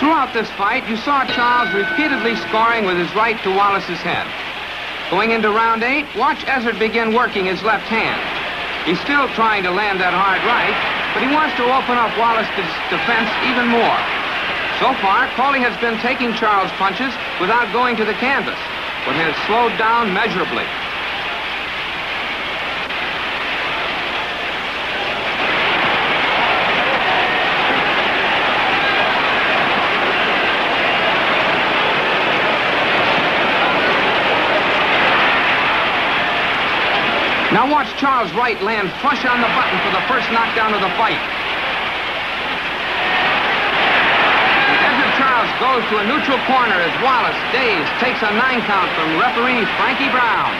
Throughout this fight, you saw Charles repeatedly scoring with his right to Wallace's head. Going into round 8, watch Ezzard begin working his left hand. He's still trying to land that hard right, but he wants to open up Wallace's defense even more. So far, Coley has been taking Charles' punches without going to the canvas, but has slowed down measurably. Now watch Charles' right land flush on the button for the first knockdown of the fight. Ezzard Charles goes to a neutral corner as Wallace, dazed, takes a 9 count from referee Frankie Brown.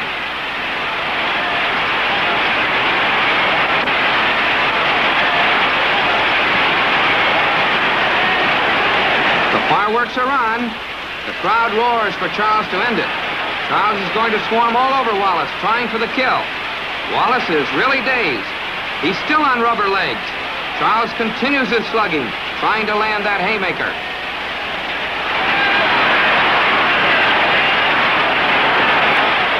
The fireworks are on. The crowd roars for Charles to end it. Charles is going to swarm all over Wallace, trying for the kill. Wallace is really dazed. He's still on rubber legs. Charles continues his slugging, trying to land that haymaker.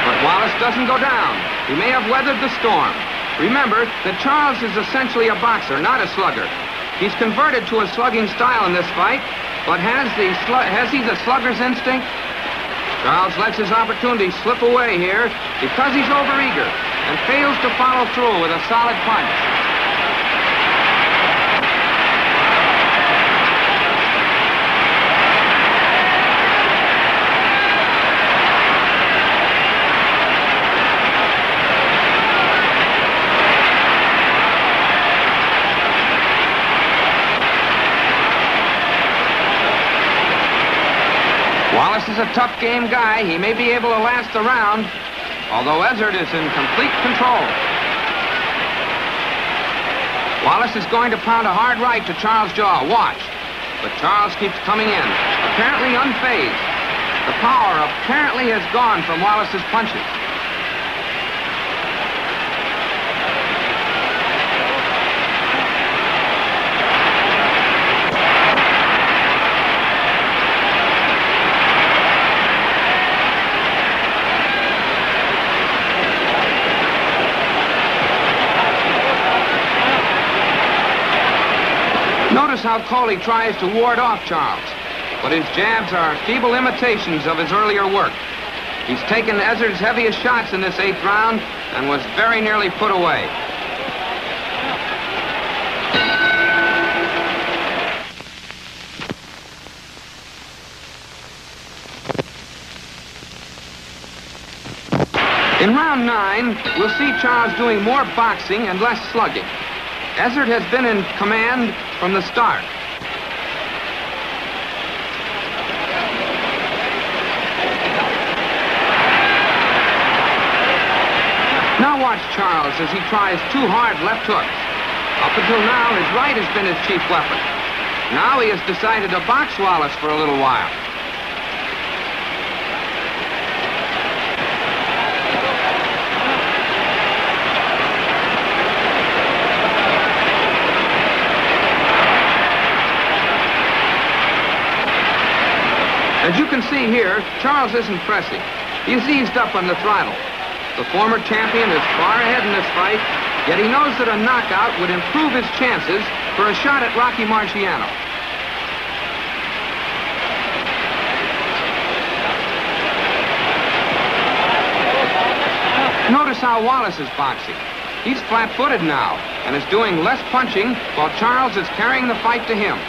But Wallace doesn't go down. He may have weathered the storm. Remember that Charles is essentially a boxer, not a slugger. He's converted to a slugging style in this fight, but has he the slugger's instinct? Charles lets his opportunity slip away here because he's overeager and fails to follow through with a solid punch. Wallace is a tough game guy. He may be able to last the round, although Ezzard is in complete control. Wallace is going to pound a hard right to Charles' jaw. Watch. But Charles keeps coming in, apparently unfazed. The power apparently has gone from Wallace's punches. Notice how Coley tries to ward off Charles, but his jabs are feeble imitations of his earlier work. He's taken Ezzard's heaviest shots in this 8th round and was very nearly put away. In round 9, we'll see Charles doing more boxing and less slugging. Ezzard has been in command from the start. Now watch Charles as he tries 2 hard left hooks. Up until now, his right has been his chief weapon. Now he has decided to box Wallace for a little while. As you can see here, Charles isn't pressing. He's eased up on the throttle. The former champion is far ahead in this fight, yet he knows that a knockout would improve his chances for a shot at Rocky Marciano. Notice how Wallace is boxing. He's flat-footed now and is doing less punching while Charles is carrying the fight to him.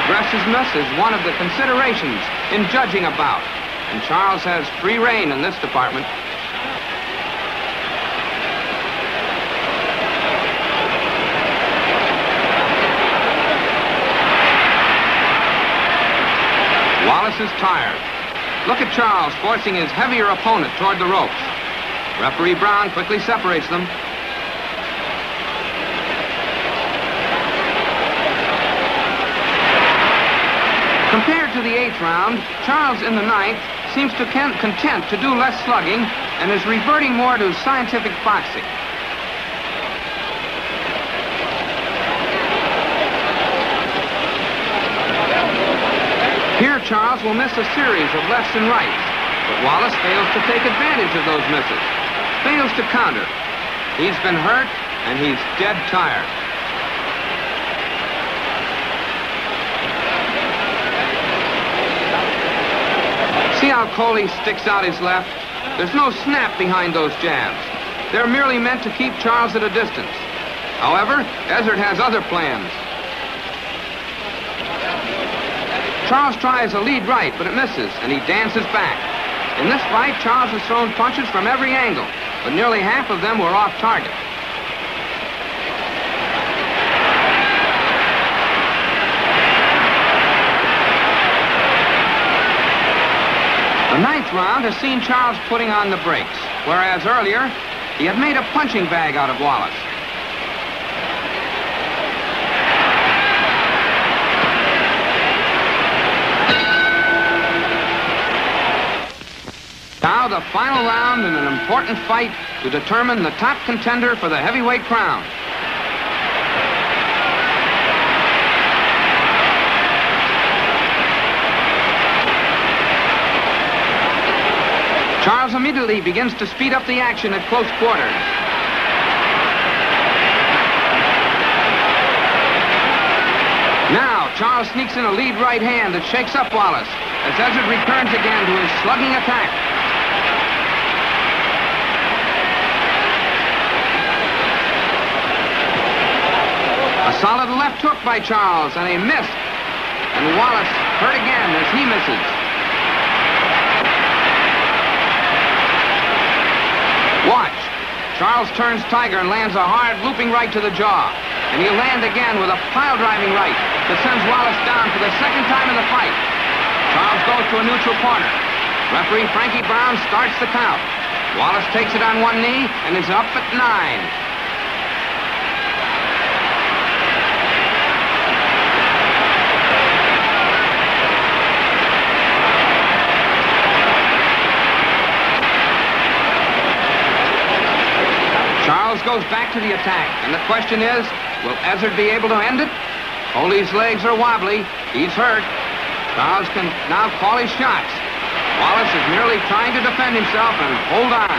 Aggressiveness is one of the considerations in judging a bout, and Charles has free rein in this department. Wallace is tired. Look at Charles forcing his heavier opponent toward the ropes. Referee Brown quickly separates them. Compared to the 8th round, Charles in the 9th seems to content to do less slugging and is reverting more to scientific boxing. Here, Charles will miss a series of lefts and rights, but Wallace fails to take advantage of those misses, fails to counter. He's been hurt, and he's dead tired. See how Coley sticks out his left? There's no snap behind those jabs. They're merely meant to keep Charles at a distance. However, Ezzard has other plans. Charles tries a lead right, but it misses, and he dances back. In this fight, Charles has thrown punches from every angle, but nearly half of them were off target. The ninth round has seen Charles putting on the brakes, whereas earlier, he had made a punching bag out of Wallace. Now the final round in an important fight to determine the top contender for the heavyweight crown. Charles immediately begins to speed up the action at close quarters. Now, Charles sneaks in a lead right hand that shakes up Wallace as Ezzard returns again to his slugging attack. A solid left hook by Charles, and a miss. And Wallace hurt again as he misses. Watch. Charles turns tiger and lands a hard looping right to the jaw. And he'll land again with a pile-driving right that sends Wallace down for the second time in the fight. Charles goes to a neutral corner. Referee Frankie Brown starts the count. Wallace takes it on one knee and is up at 9. Charles goes back to the attack, and the question is, will Ezzard be able to end it? Coley's legs are wobbly. He's hurt. Charles can now call his shots. Wallace is merely trying to defend himself and hold on.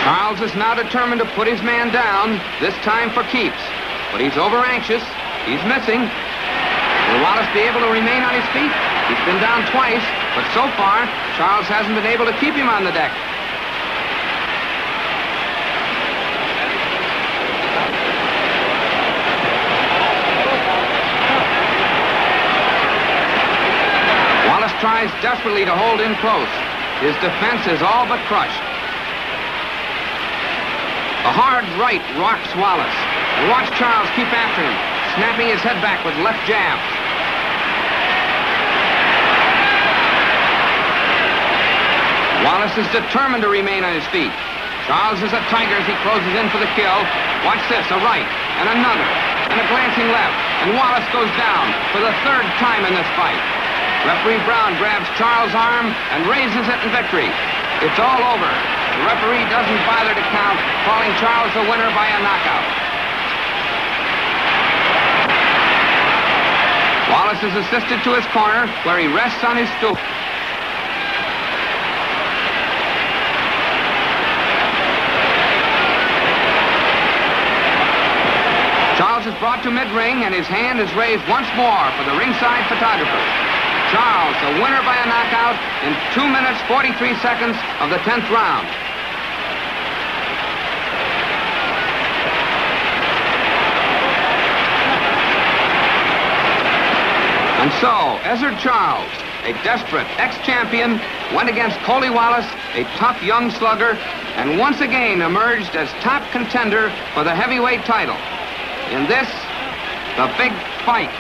Charles is now determined to put his man down, this time for keeps. But he's over-anxious. He's missing. Will Wallace be able to remain on his feet? He's been down twice, but so far, Charles hasn't been able to keep him on the deck. Wallace tries desperately to hold in close. His defense is all but crushed. A hard right rocks Wallace. And watch Charles keep after him, snapping his head back with left jabs. Wallace is determined to remain on his feet. Charles is a tiger as he closes in for the kill. Watch this, a right, and another, and a glancing left. And Wallace goes down for the third time in this fight. Referee Brown grabs Charles' arm and raises it in victory. It's all over. The referee doesn't bother to count, calling Charles the winner by a knockout. Wallace is assisted to his corner, where he rests on his stool. Charles is brought to mid-ring, and his hand is raised once more for the ringside photographer. Charles, the winner by a knockout in 2 minutes, 43 seconds of the 10th round. And so, Ezzard Charles, a desperate ex-champion, went against Coley Wallace, a tough young slugger, and once again emerged as top contender for the heavyweight title. In this, the big fight.